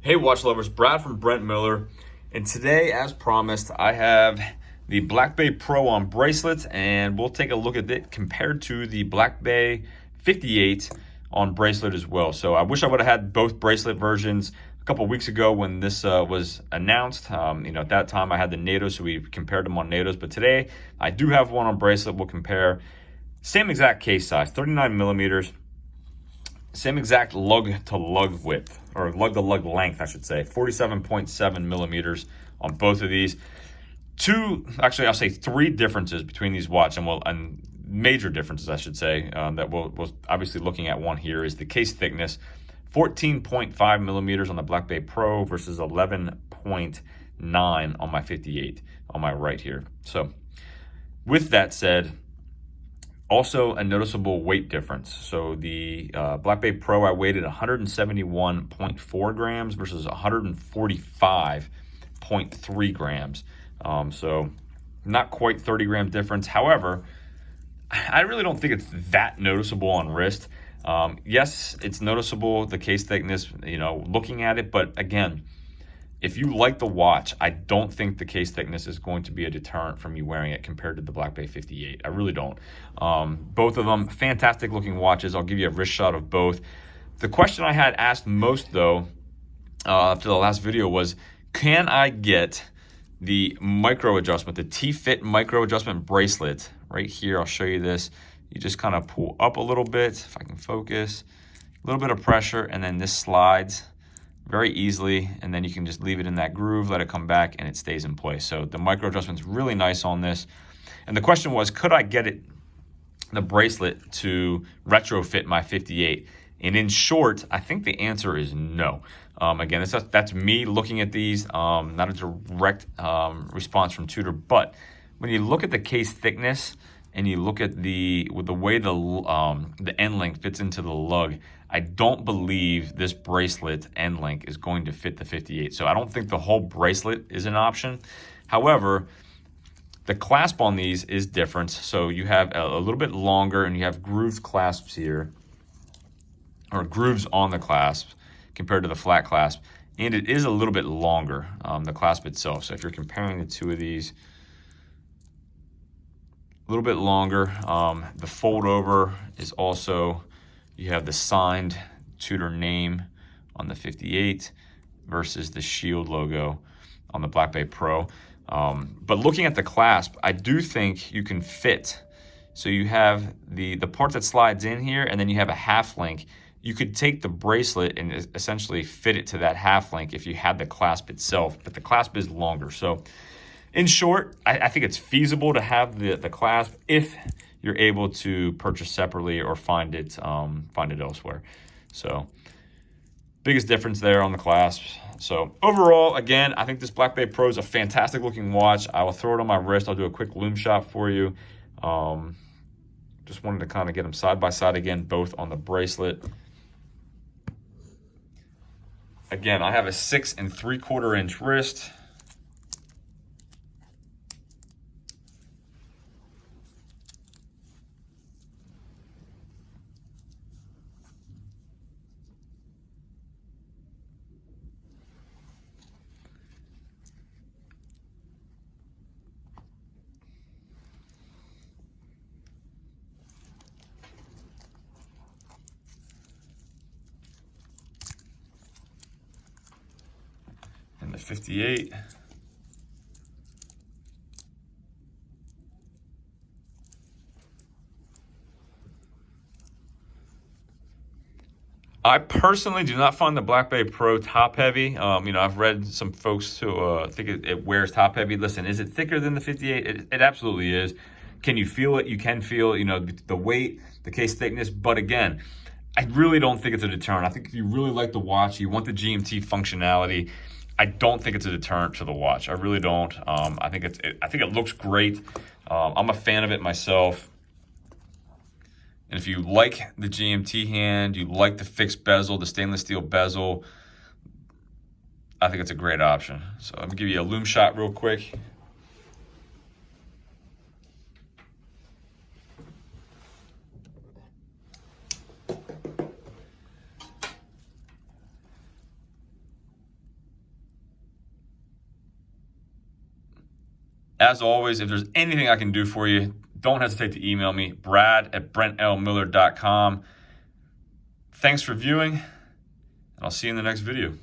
Hey watch lovers, Brad from Brent Miller, and today as promised I have the Black Bay Pro on Bracelet, and we'll take a look at it compared to the Black Bay 58 on Bracelet as well. So I wish I would have had both Bracelet versions a couple weeks ago when this was announced. At that time I had the NATO, so we compared them on NATOs, but today I do have one on Bracelet. We'll compare. Same exact case size, 39 millimeters. Same exact lug to lug width, or lug to lug length, I should say, 47.7 millimeters on both of these. I'll say three differences between these watches, and major differences, I should say, that we'll obviously looking at. One here is the case thickness, 14.5 millimeters on the Black Bay Pro versus 11.9 on my 58 on my right here. So with that said, also a noticeable weight difference. So the Black Bay Pro, I weighed at 171.4 grams versus 145.3 grams. So not quite 30 gram difference. However, I really don't think it's that noticeable on wrist. Yes, it's noticeable, the case thickness, looking at it, but again, if you like the watch, I don't think the case thickness is going to be a deterrent from you wearing it compared to the Black Bay 58. I really don't. Both of them, fantastic looking watches. I'll give you a wrist shot of both. The question I had asked most though, after the last video was, can I get the micro adjustment, the T-Fit micro adjustment bracelet right here? I'll show you this. You just kind of pull up a little bit, if I can focus, a little bit of pressure, and then this slides very easily, and then you can just leave it in that groove, let it come back, and it stays in place. So the micro adjustment's really nice on this. And the question was, could I get the bracelet to retrofit my 58? And in short, I think the answer is no. Again, that's me looking at these, not a direct response from Tudor, but when you look at the case thickness and you look at the way the end link fits into the lug, I don't believe this bracelet end link is going to fit the 58. So I don't think the whole bracelet is an option. However, the clasp on these is different. So you have a little bit longer, and you have grooved clasps here, or grooves on the clasp compared to the flat clasp. And it is a little bit longer, the clasp itself. So if you're comparing the two of these, a little bit longer. The fold over is also, you have the signed Tudor name on the 58 versus the shield logo on the Black Bay Pro. But looking at the clasp, I do think you can fit. So you have the part that slides in here, and then you have a half link. You could take the bracelet and essentially fit it to that half link if you had the clasp itself, but the clasp is longer. So in short, I think it's feasible to have the clasp if you're able to purchase separately or find it elsewhere. So biggest difference there on the clasps. So overall, again, I think this Black Bay Pro is a fantastic looking watch. I will throw it on my wrist. I'll do a quick Loom Shot for you. Just wanted to kind of get them side by side again, both on the bracelet. Again, I have a 6 3/4 inch wrist. And the 58. I personally do not find the Black Bay Pro top heavy. I've read some folks who think it wears top heavy. Listen, is it thicker than the 58? It absolutely is. Can you feel it? You can feel, the weight, the case thickness. But again, I really don't think it's a deterrent. I think if you really like the watch, you want the GMT functionality, I don't think it's a deterrent to the watch. I really don't. I think it looks great. I'm a fan of it myself. And if you like the GMT hand, you like the fixed bezel, the stainless steel bezel, I think it's a great option. So let me give you a Loom Shot real quick. As always, if there's anything I can do for you, don't hesitate to email me, brad@brentlmiller.com. Thanks for viewing, and I'll see you in the next video.